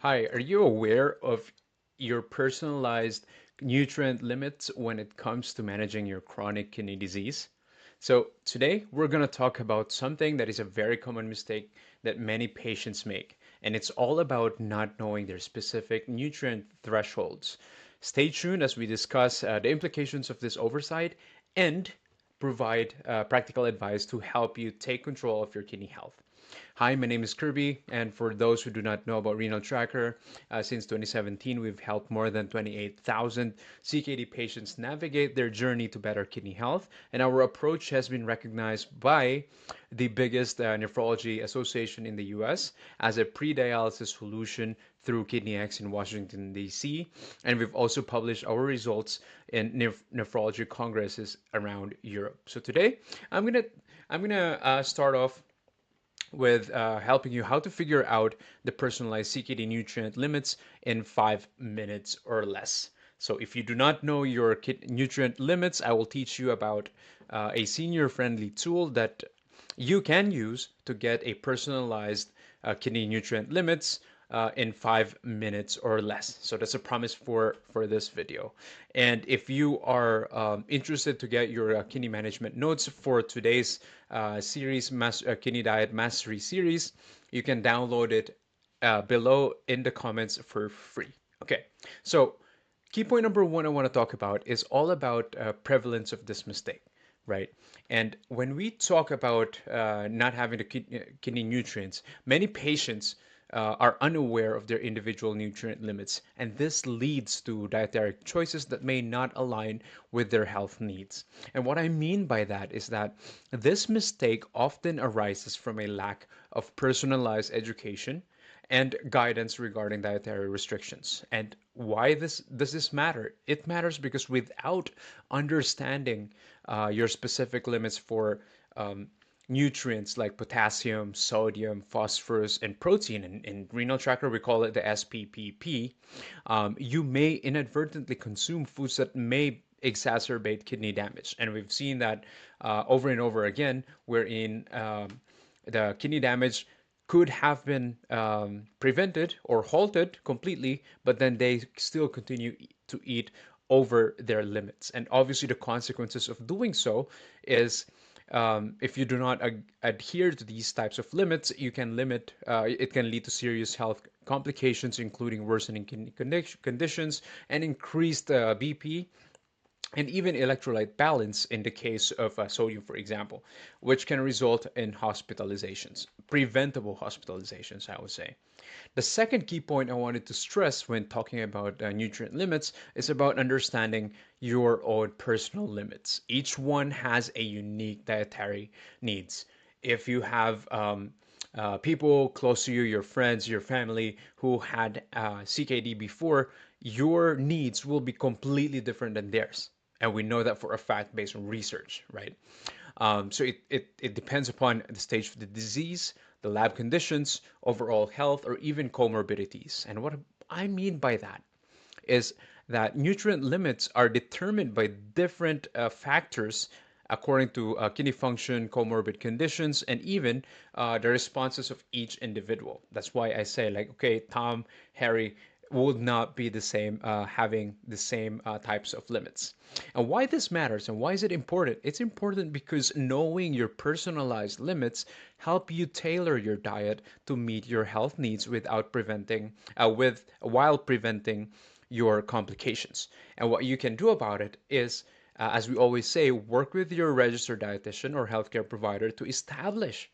Hi, are you aware of your personalized nutrient limits when it comes to managing your chronic kidney disease? So, today we're going to talk about something that is a very common mistake that many patients make, and it's all about not knowing their specific nutrient thresholds. Stay tuned as we discuss the implications of this oversight and provide practical advice to help you take control of your kidney health. Hi, my name is Kirby, and for those who do not know about RenalTracker, since 2017, we've helped more than 28,000 CKD patients navigate their journey to better kidney health, and our approach has been recognized by the biggest nephrology association in the US as a pre-dialysis solution through KidneyX in Washington, D.C., and we've also published our results in nephrology congresses around Europe. So today, I'm gonna start off with helping you how to figure out the personalized CKD nutrient limits in 5 minutes or less. So if you do not know your nutrient limits, I will teach you about a senior-friendly tool that you can use to get a personalized kidney nutrient limits in 5 minutes or less. So that's a promise for this video. And if you are interested to get your kidney management notes for today's series, Kidney Diet Mastery series, you can download it below in the comments for free. Okay, so key point number one I want to talk about is all about prevalence of this mistake, right? And when we talk about not having the kidney nutrients, many patients are unaware of their individual nutrient limits, and this leads to dietary choices that may not align with their health needs. And what I mean by that is that this mistake often arises from a lack of personalized education and guidance regarding dietary restrictions. And why this does this matter? It matters because without understanding your specific limits for nutrients like potassium, sodium, phosphorus, and protein, in Renal Tracker we call it the SPPP, you may inadvertently consume foods that may exacerbate kidney damage. And we've seen that over and over again, wherein the kidney damage could have been prevented or halted completely, but then they still continue to eat over their limits. And obviously, the consequences of doing so is if you do not adhere to these types of limits, you can limit. It can lead to serious health complications, including worsening kidney conditions and increased BP and even electrolyte balance in the case of sodium, for example, which can result in hospitalizations, preventable hospitalizations, I would say. The second key point I wanted to stress when talking about nutrient limits is about understanding your own personal limits. Each one has a unique dietary needs. If you have people close to you, your friends, your family who had CKD before, your needs will be completely different than theirs. And we know that for a fact based on research, right? So it depends upon the stage of the disease, the lab conditions, overall health, or even comorbidities. And what I mean by that is that nutrient limits are determined by different factors according to kidney function, comorbid conditions, and even the responses of each individual. That's why I say, like, okay, Tom, Harry would not be the same, having the same types of limits. And why this matters and why is it important? It's important because knowing your personalized limits help you tailor your diet to meet your health needs without preventing, while preventing your complications. And what you can do about it is, as we always say, work with your registered dietitian or healthcare provider to establish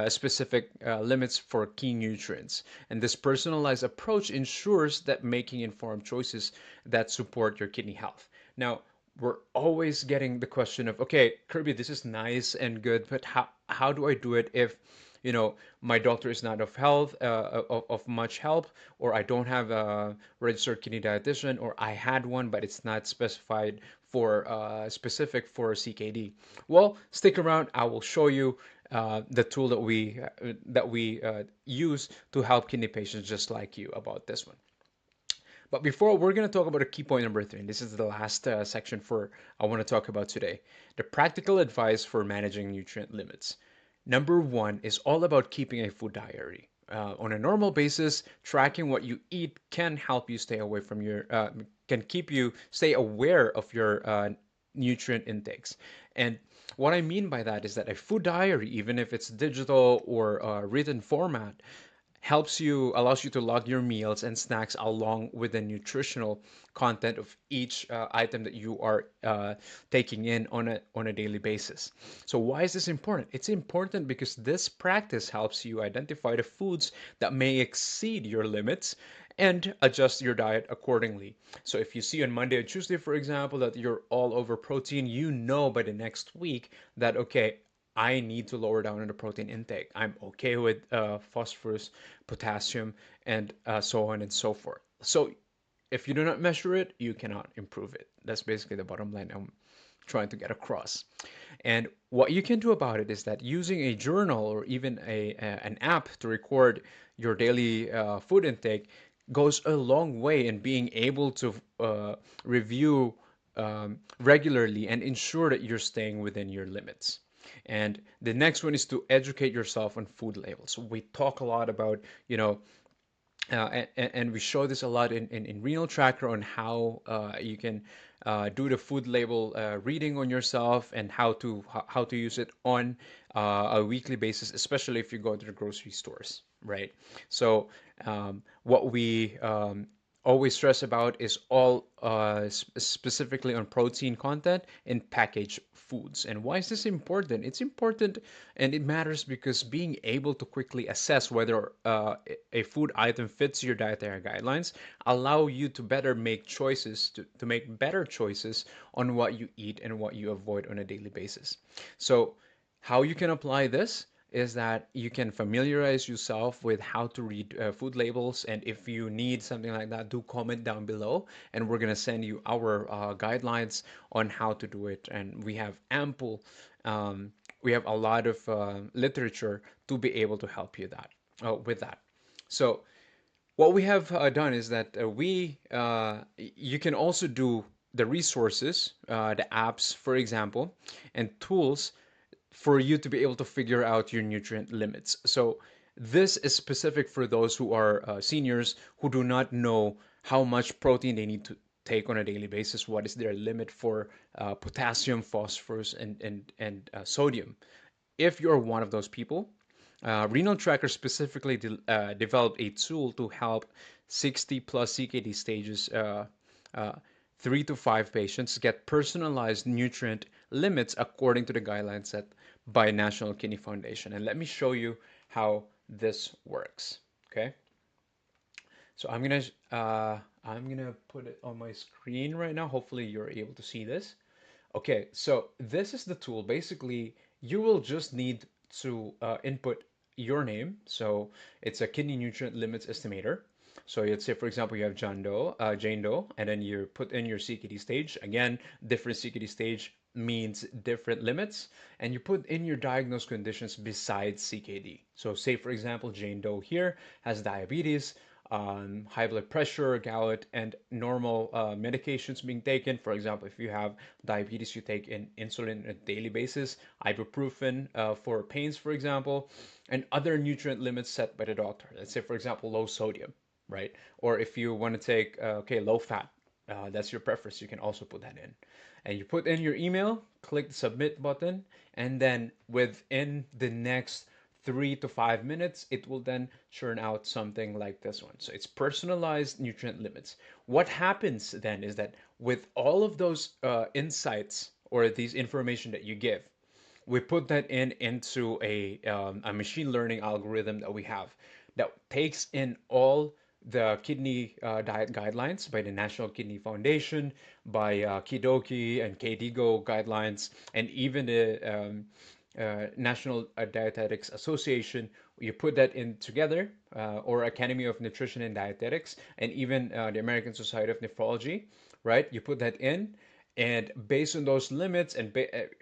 specific limits for key nutrients. And this personalized approach ensures that making informed choices that support your kidney health. Now, we're always getting the question of, okay, Kirby, this is nice and good, but how do I do it if my doctor is not of health of much help, or I don't have a registered kidney dietitian, or I had one but it's not specified for specific for CKD. Well, stick around. I will show you the tool that we use to help kidney patients just like you about this one. But before, we're going to talk about a key point number three, and this is the last section for I want to talk about today: the practical advice for managing nutrient limits. Number one is all about keeping a food diary. on a normal basis, tracking what you eat can help you stay away from your can keep you stay aware of your nutrient intakes. And what I mean by that is that a food diary, even if it's digital or written format, allows you to log your meals and snacks along with the nutritional content of each item that you are taking in on a daily basis. So why is this important? It's important because this practice helps you identify the foods that may exceed your limits and adjust your diet accordingly. So if you see on Monday or Tuesday, for example, that you're all over protein, you know by the next week that, okay, I need to lower down on the protein intake. I'm okay with phosphorus, potassium, and so on and so forth. So if you do not measure it, you cannot improve it. That's basically the bottom line I'm trying to get across. And what you can do about it is that using a journal or even an app to record your daily food intake goes a long way in being able to review regularly and ensure that you're staying within your limits. And the next one is to educate yourself on food labels. We talk a lot about, and we show this a lot in RenalTracker on how you can do the food label reading on yourself and how to use it on a weekly basis, especially if you go to the grocery stores, right? So what we always stress about is all specifically on protein content in packaged foods. And why is this important? It's important and it matters because being able to quickly assess whether a food item fits your dietary guidelines allow you to better make choices, to make better choices on what you eat and what you avoid on a daily basis. So how you can apply this is that you can familiarize yourself with how to read food labels. And if you need something like that, do comment down below, and we're going to send you our guidelines on how to do it. And we have a lot of literature to be able to help you with that. So what we have done is that you can also do the resources, the apps, for example, and tools for you to be able to figure out your nutrient limits. So this is specific for those who are seniors who do not know how much protein they need to take on a daily basis. What is their limit for potassium, phosphorus, and sodium? If you're one of those people, RenalTracker specifically developed a tool to help 60 plus CKD stages, 3 to 5 patients get personalized nutrient limits according to the guidelines set by National Kidney Foundation. And let me show you how this works. Okay, so I'm gonna put it on my screen right now. Hopefully you're able to see this. Okay, so this is the tool. Basically, you will just need to input your name. So it's a kidney nutrient limits estimator. So let's say, for example, you have Jane Doe, and then you put in your CKD stage. Again, different CKD stage means different limits, and you put in your diagnosed conditions besides CKD. So say, for example, Jane Doe here has diabetes, high blood pressure, gout, and normal medications being taken. For example, if you have diabetes, you take in insulin on a daily basis, ibuprofen for pains, for example, and other nutrient limits set by the doctor. Let's say, for example, low sodium, right? Or if you want to take, low fat, that's your preference, you can also put that in. And you put in your email, click the submit button, and then within the next 3 to 5 minutes, it will then churn out something like this one. So it's personalized nutrient limits. What happens then is that with all of those insights or these information that you give, we put that into a machine learning algorithm that we have that takes in all the kidney diet guidelines by the National Kidney Foundation, by Kidoki and KDIGO guidelines, and even the National Dietetics Association. You put that in together, or Academy of Nutrition and Dietetics, and even the American Society of Nephrology, right? You put that in, and based on those limits, and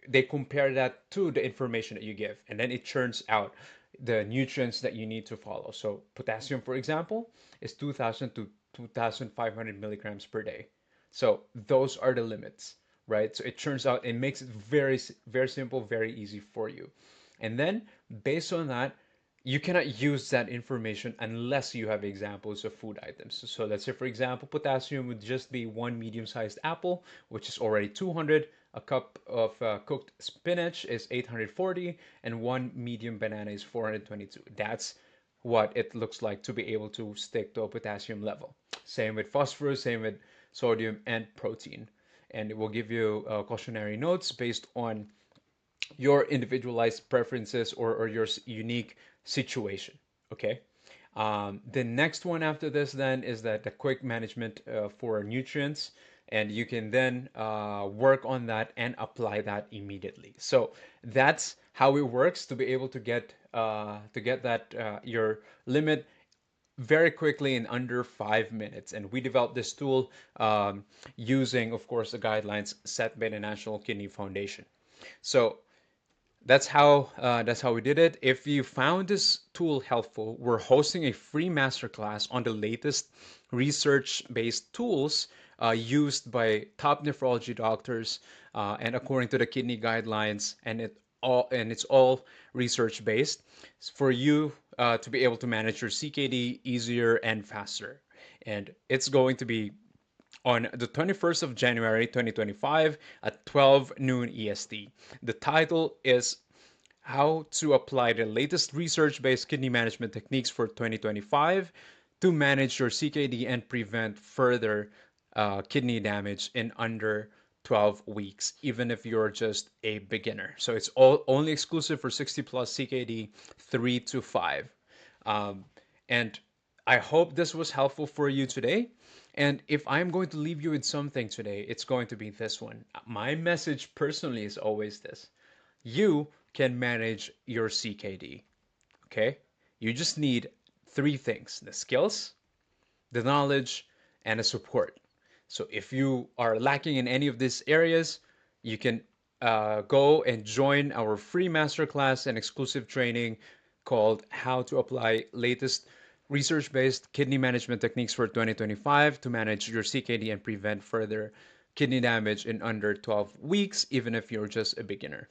they compare that to the information that you give, and then it churns out the nutrients that you need to follow. So potassium, for example, is 2,000 to 2,500 milligrams per day. So those are the limits, right? So it turns out it makes it very, very simple, very easy for you. And then based on that, you cannot use that information unless you have examples of food items. So let's say, for example, potassium would just be one medium-sized apple, which is already 200. A cup of cooked spinach is 840, and one medium banana is 422. That's what it looks like to be able to stick to a potassium level. Same with phosphorus, same with sodium and protein. And it will give you cautionary notes based on your individualized preferences or your unique situation. Okay. The next one after this then is that the quick management for nutrients, and you can then work on that and apply that immediately. So that's how it works to be able to get that your limit very quickly in under 5 minutes. And we developed this tool using, of course, the guidelines set by the National Kidney Foundation. So that's how we did it. If you found this tool helpful, we're hosting a free masterclass on the latest research-based tools used by top nephrology doctors and according to the kidney guidelines, and it's all research-based for you to be able to manage your CKD easier and faster. And it's going to be on the 21st of January 2025 at 12 noon EST. The title is How to Apply the Latest Research-Based Kidney Management Techniques for 2025 to Manage Your CKD and Prevent Further Kidney Damage in Under 12 weeks, even if you're just a beginner. So it's all only exclusive for 60 plus CKD 3 to 5. Um, and I hope this was helpful for you today. And if I'm going to leave you with something today, it's going to be this one. My message personally is always this: you can manage your CKD. Okay? You just need three things: the skills, the knowledge, and the support. So if you are lacking in any of these areas, you can go and join our free masterclass and exclusive training called How to Apply Latest Research-Based Kidney Management Techniques for 2025 to manage your CKD and prevent further kidney damage in under 12 weeks, even if you're just a beginner.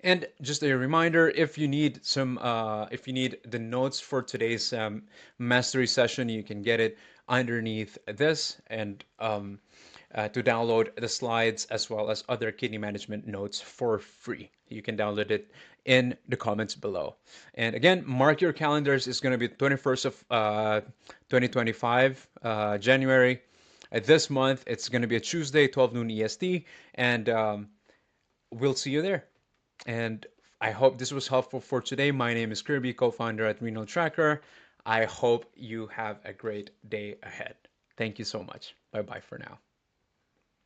And just a reminder, if you need the notes for today's mastery session, you can get it underneath this, and to download the slides as well as other kidney management notes for free. You can download it in the comments below. And again, mark your calendars. It's going to be 21st of 2025, January. This month, it's going to be a Tuesday, 12 noon EST, and we'll see you there. And I hope this was helpful for today. My name is Kirby, co-founder at RenalTracker. I hope you have a great day ahead. Thank you so much. Bye bye for now.